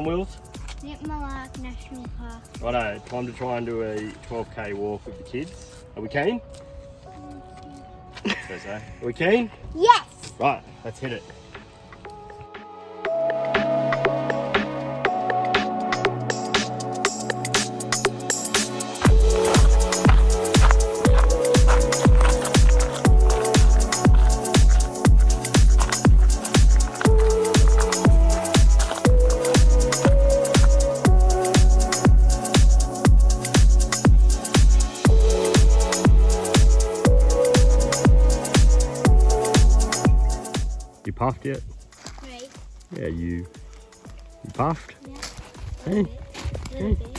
going, Wills? Nitmiluk National Park. Righto, time to try and do a 12k walk with the kids. Are we keen? So. Are we keen? Yes! Right, let's hit it. You puffed yet? Right. Yeah, you puffed? Yeah. Hey. Little bit.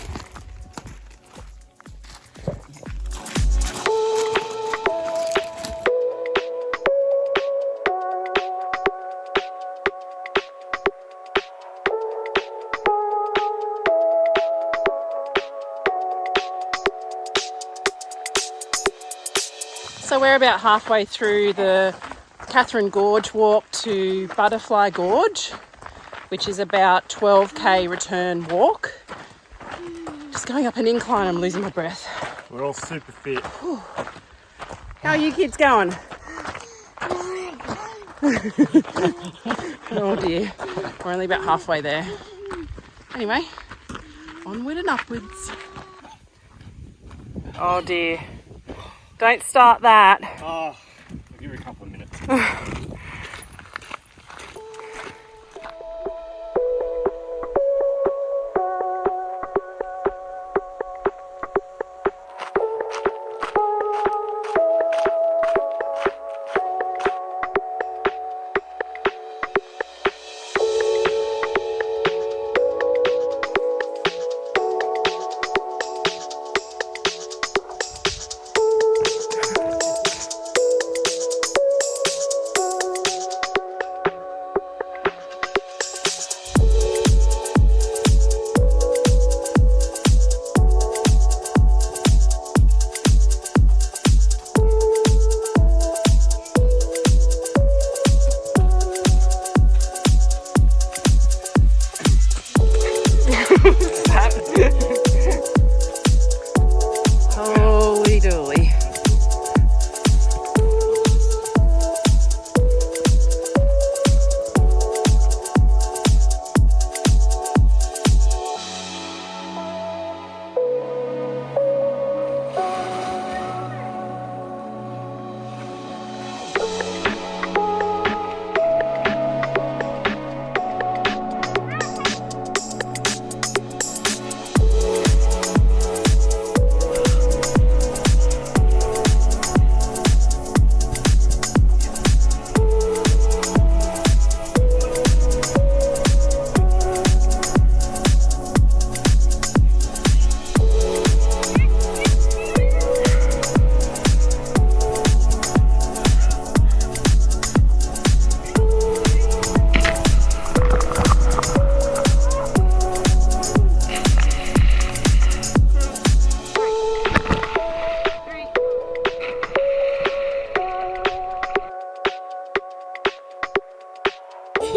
So we're about halfway through the Katherine Gorge walk to Butterfly Gorge, which is about 12k return walk. Just going up an incline, I'm losing my breath. We're all super fit. Whew. How are you kids going? Oh dear, we're only about halfway there. Anyway, onward and upwards. Oh dear, don't start that. I'll give it a couple of minutes. Holy dooly.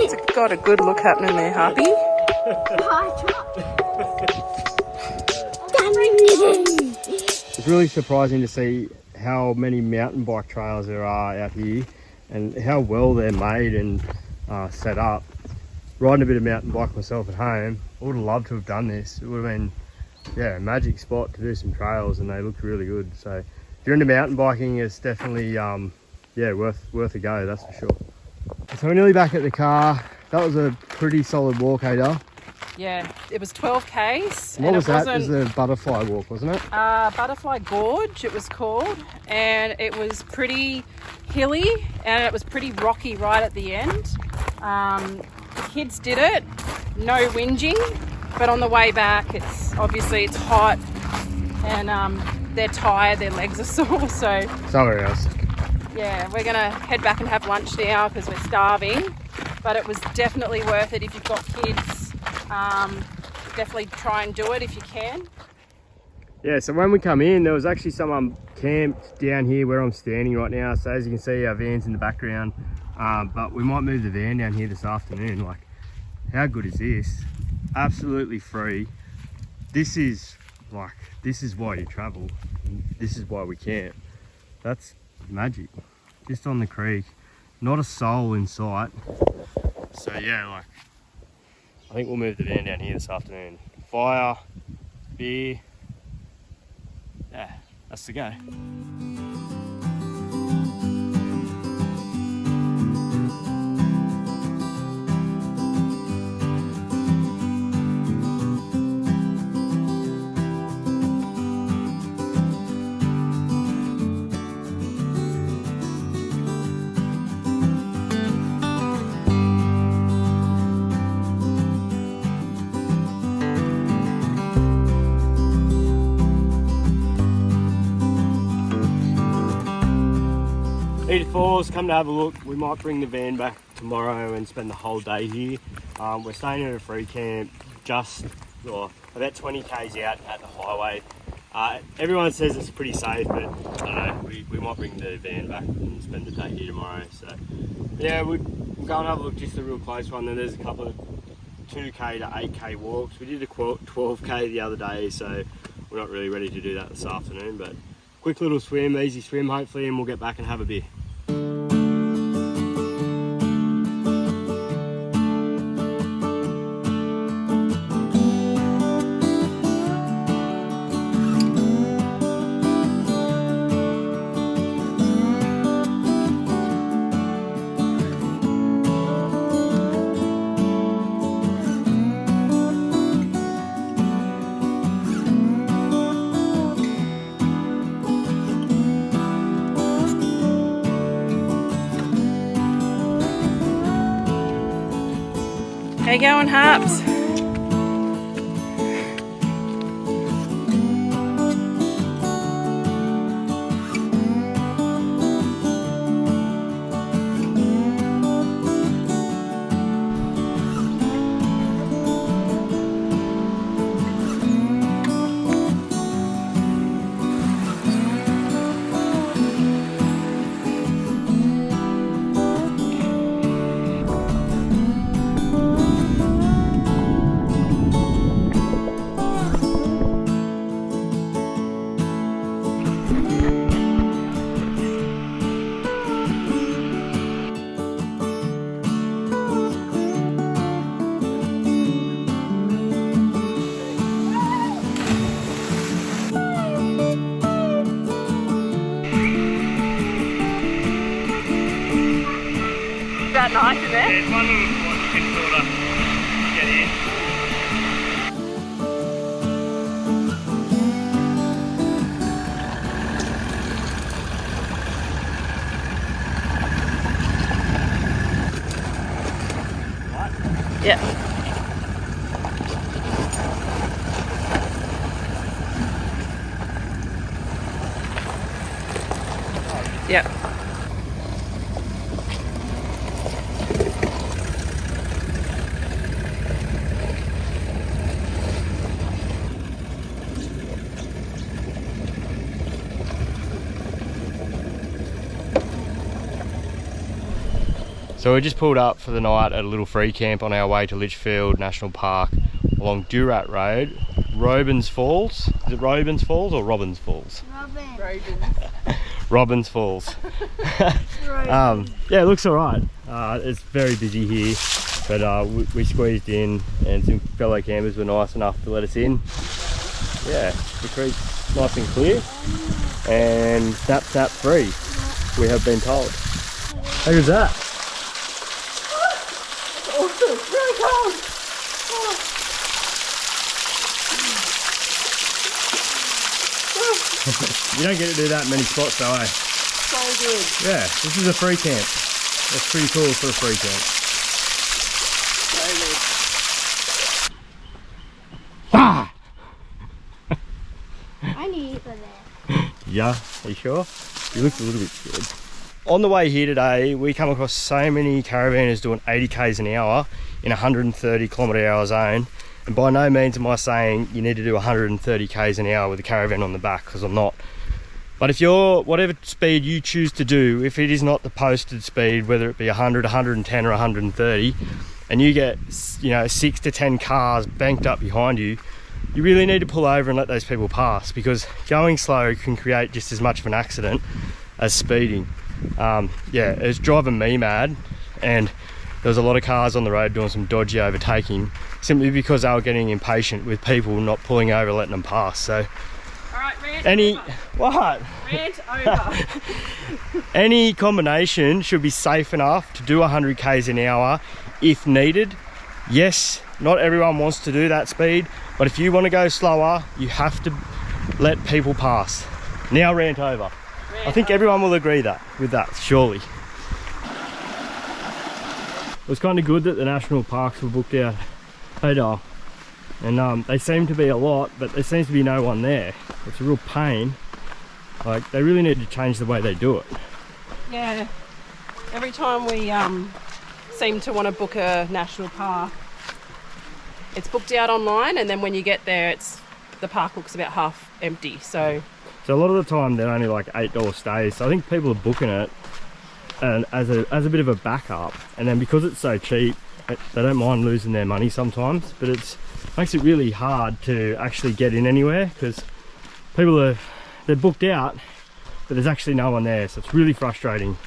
It's got a good look happening there, Harpy. It's really surprising to see how many mountain bike trails there are out here and how well they're made and set up. Riding a bit of mountain bike myself at home, I would have loved to have done this. It would have been, yeah, a magic spot to do some trails, and they looked really good. So if you're into mountain biking, it's definitely yeah, worth a go, that's for sure. So we're nearly back at the car. That was a pretty solid walk, Ada. Yeah, it was 12k's. What was that? It was the butterfly walk, wasn't it? Butterfly Gorge, it was called, and it was pretty hilly and it was pretty rocky right at the end. The kids did it, no whinging, but on the way back, it's hot and they're tired, their legs are sore, so. Somewhere else. Yeah, we're gonna head back and have lunch now because we're starving, but it was definitely worth it if you've got kids. Definitely try and do it if you can. Yeah, so when we come in, there was actually someone camped down here where I'm standing right now. So as you can see, our van's in the background, but we might move the van down here this afternoon. Like, how good is this? absolutely free. This is why you travel. This is why we camp. That's magic. Just on the creek, not a soul in sight. So yeah, like, I think we'll move the van down here this afternoon. Fire, beer, yeah, that's the go. Edith Falls, come to have a look. We might bring the van back tomorrow and spend the whole day here. We're staying at a free camp just about 20 k's out at the highway. Everyone says it's pretty safe, but I don't know, we might bring the van back and spend the day here tomorrow. So yeah, we'll go and have a look, just a real close one. Then there's a couple of 2k to 8k walks. We did a 12k the other day, so we're not really ready to do that this afternoon, but quick little swim, easy swim hopefully, and we'll get back and have a beer. How you going, Harps? That nice, isn't it? There's one little spot you can sort of get in. Right? Yeah. Yeah. So we just pulled up for the night at a little free camp on our way to Litchfield National Park along Durat Road. Robins Falls. Is it Robins Falls or Robbins Falls? Robbins Falls. Yeah, it looks alright. It's very busy here, but we squeezed in and some fellow campers were nice enough to let us in. Yeah, the creek's nice and clear and snap free, we have been told. How good's that? Awesome. It's really cold. You don't get to do that in many spots though, eh? So good. Yeah, this is a free camp. That's pretty cool for a free camp. So good. Ah! I need it for that. Yeah, are you sure? You looked a little bit scared. On the way here today, we come across so many caravanners doing 80 k's an hour in a 130 km/h zone. And by no means am I saying you need to do 130 k's an hour with a caravan on the back, because I'm not. But if you're, whatever speed you choose to do, if it is not the posted speed, whether it be 100, 110 or 130, and you get, you know, 6 to 10 cars banked up behind you, you really need to pull over and let those people pass, because going slow can create just as much of an accident as speeding. Yeah, it was driving me mad, and there was a lot of cars on the road doing some dodgy overtaking simply because they were getting impatient with people not pulling over, letting them pass. So Alright, rant over. What? Rant over. Any combination should be safe enough to do 100 k's an hour if needed. Yes, not everyone wants to do that speed, but if you want to go slower, you have to let people pass. Now rant over. I think everyone will agree with that, surely. It was kind of good that the national parks were booked out, hey Dale? And they seem to be a lot, but there seems to be no one there. It's a real pain. Like, they really need to change the way they do it. Yeah, every time we seem to want to book a national park, it's booked out online, and then when you get there, the park looks about half empty. So a lot of the time they're only like $8 stays. So I think people are booking it and as a bit of a backup, and then because it's so cheap, they don't mind losing their money sometimes, but it makes it really hard to actually get in anywhere, because they're booked out, but there's actually no one there, so it's really frustrating.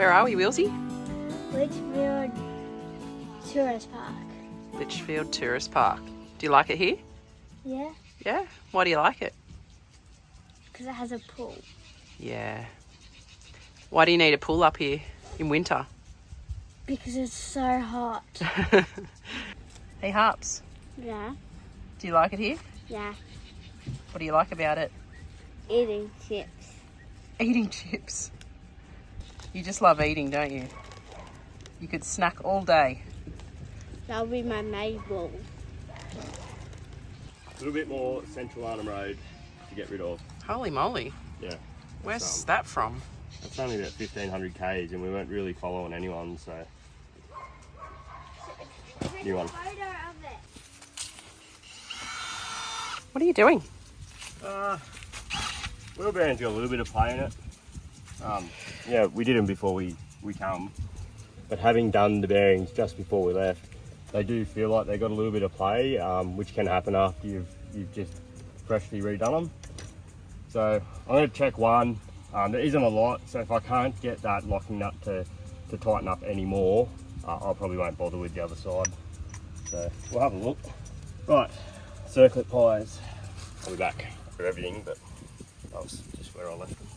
where are we, Wilsey? Litchfield Tourist Park. Litchfield Tourist Park. Do you like it here? Yeah, Yeah? Why do you like it? because it has a pool. Yeah. Why do you need a pool up here in winter? Because it's so hot. Hey Harps, Yeah, do you like it here? yeah. What do you like about it? Eating chips. Eating chips. You just love eating, don't you? You could snack all day. That'll be my main goal. A little bit more Central Arnhem Road to get rid of. Holy moly. Yeah. Where's that from? It's only about 1,500 k's and we weren't really following anyone, so. New one. What are you doing? Wheelbarrow's got a little bit of play in it. Yeah, we did them before we come, but having done the bearings just before we left, they do feel like they got a little bit of play, which can happen after you've just freshly redone them. So I'm going to check one. There isn't a lot, so if I can't get that locking nut to tighten up anymore, I probably won't bother with the other side. So we'll have a look. Right, circlet pliers. I'll be back for everything, but that was just where I left them.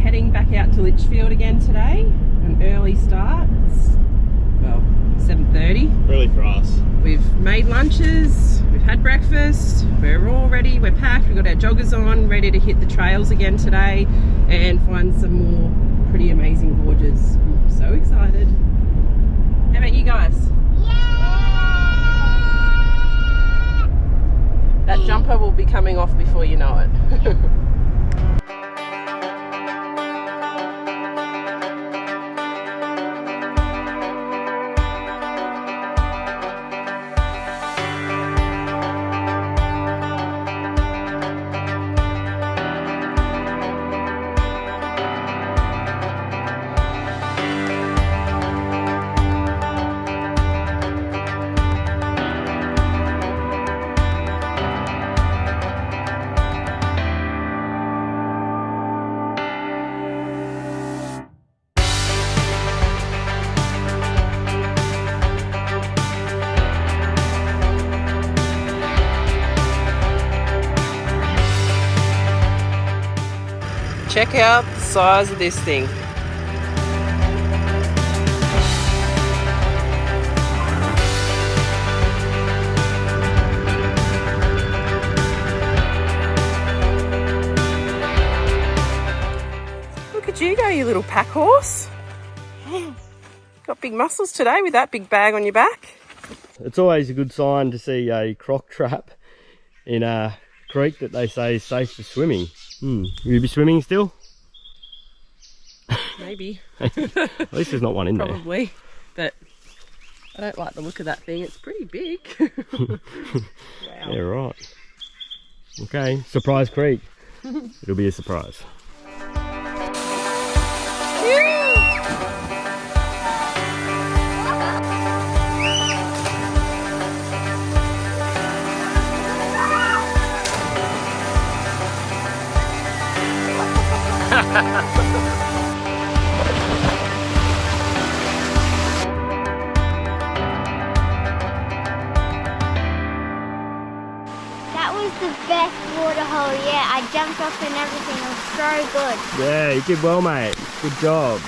Heading back out to Litchfield again today. An early start. It's well, 7:30. Early for us. We've made lunches, we've had breakfast, we're all ready, we're packed, we've got our joggers on, ready to hit the trails again today and find some more pretty amazing gorges. I'm so excited. How about you guys? That jumper will be coming off before you know it. Check out the size of this thing. Look at you go, you little pack horse. Got big muscles today with that big bag on your back. It's always a good sign to see a croc trap in a creek that they say is safe for swimming. Will you be swimming still? Maybe. At least there's not one in there. Probably, but I don't like the look of that thing. It's pretty big. Wow. Yeah, right. Okay, Surprise Creek. It'll be a surprise. That was the best waterhole yet. I jumped off and everything. It was so good. Yeah, you did well, mate. Good job.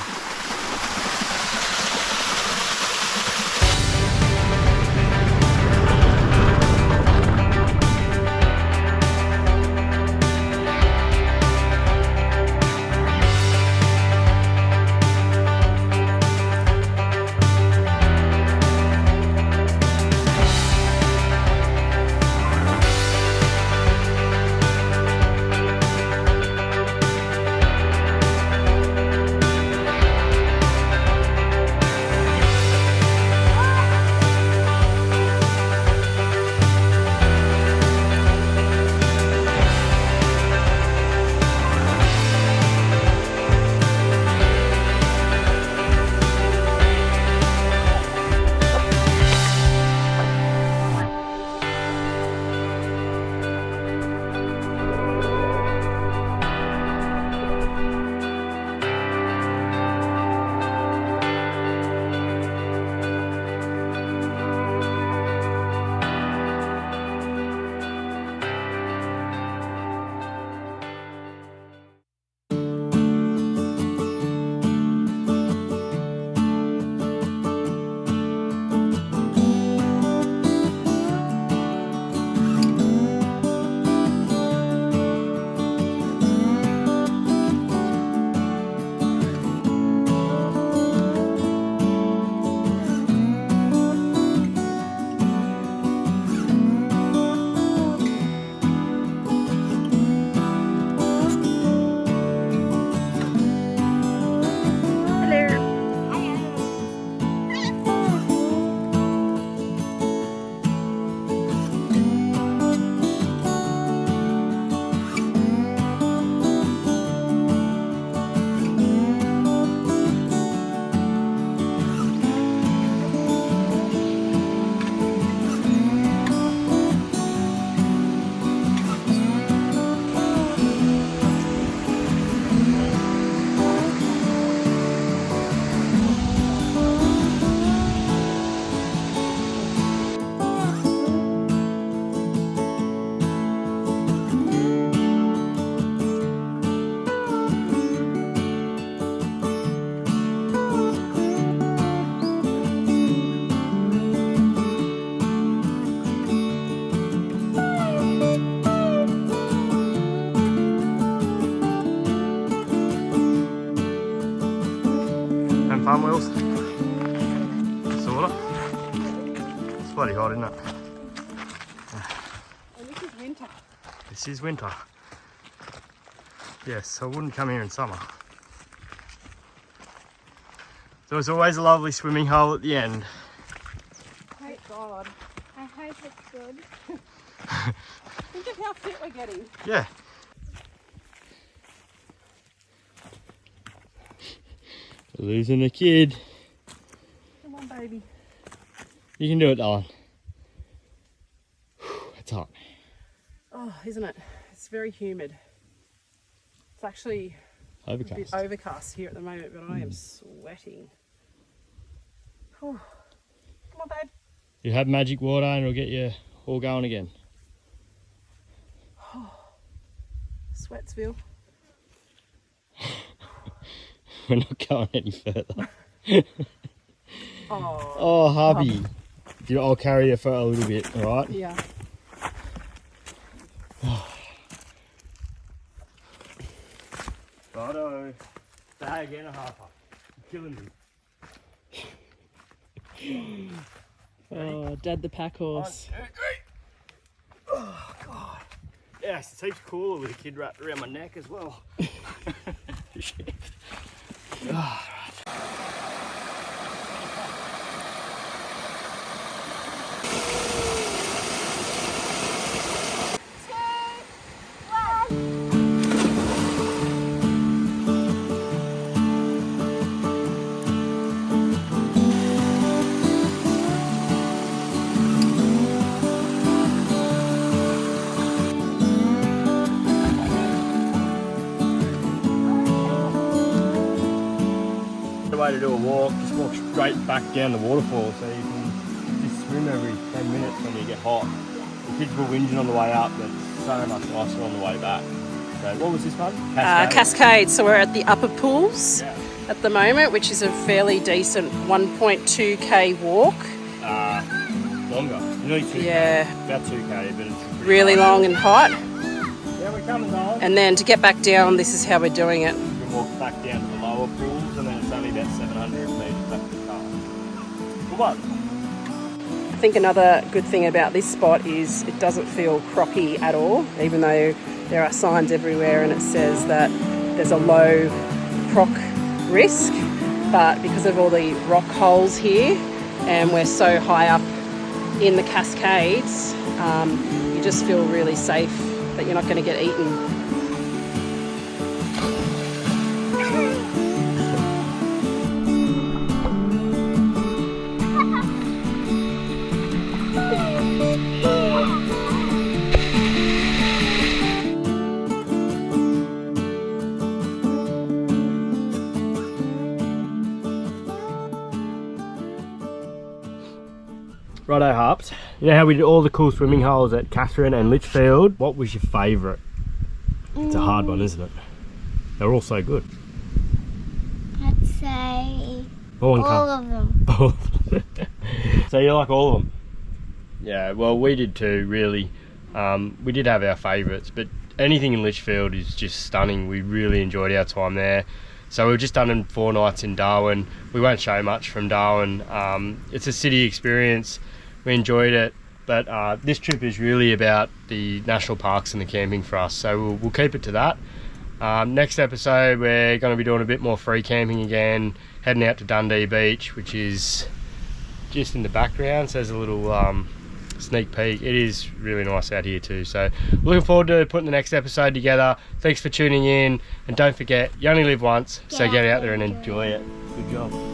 feels? Sorta. It's bloody hot, isn't it? And this is winter. This is winter. Yes, I wouldn't come here in summer. There was always a lovely swimming hole at the end. Thank God. I hope it's good. Think of how fit we're getting. Yeah. Losing a kid. Come on, baby. You can do it, darling. It's hot. Oh, isn't it? It's very humid. It's actually a bit Overcast. overcast here at the moment, but I am sweating. Oh. Come on, babe. You have magic water and it'll get you all going again. Sweatsville. We're not going any further. Oh. Oh, hubby. I'll carry you for a little bit, alright? Yeah. Righto. Bag and a half up. You're killing me. Oh, Dad the pack horse. 1, 2, 3. Oh, God. Yes, it seems cooler with a kid wrapped around my neck as well. Shit. Oh, way to do a walk, just walk straight back down the waterfall so you can just swim every 10 minutes when you get hot. The kids were whinging on the way up, but it's so much nicer on the way back. So what was this one? Cascade. Cascade. So we're at the upper pools at the moment, which is a fairly decent 1.2k walk. Longer, nearly 2k. Yeah. About 2k, but it's Really long and hot. Yeah, we're coming down. And then to get back down, this is how we're doing it. We can walk back down to the lower pools and then it's only about 700 metres back to the car. Good one. I think another good thing about this spot is it doesn't feel crocky at all, even though there are signs everywhere and it says that there's a low croc risk. But because of all the rock holes here and we're so high up in the Cascades, you just feel really safe that you're not going to get eaten. Righto, Harps. You know how we did all the cool swimming holes at Katherine and Litchfield? What was your favourite? It's a hard one, isn't it? They're all so good. I'd say All of them. So you like all of them? Yeah, well we did too, really. We did have our favourites, but anything in Litchfield is just stunning. We really enjoyed our time there. So we've just done 4 nights in Darwin. We won't show much from Darwin. It's a city experience. We enjoyed it, but this trip is really about the national parks and the camping for us. So we'll keep it to that. Next episode, we're going to be doing a bit more free camping again, heading out to Dundee Beach, which is just in the background. So there's a little sneak peek. It is really nice out here too. So looking forward to putting the next episode together. Thanks for tuning in, and don't forget, you only live once, so get out there and enjoy it. Good job.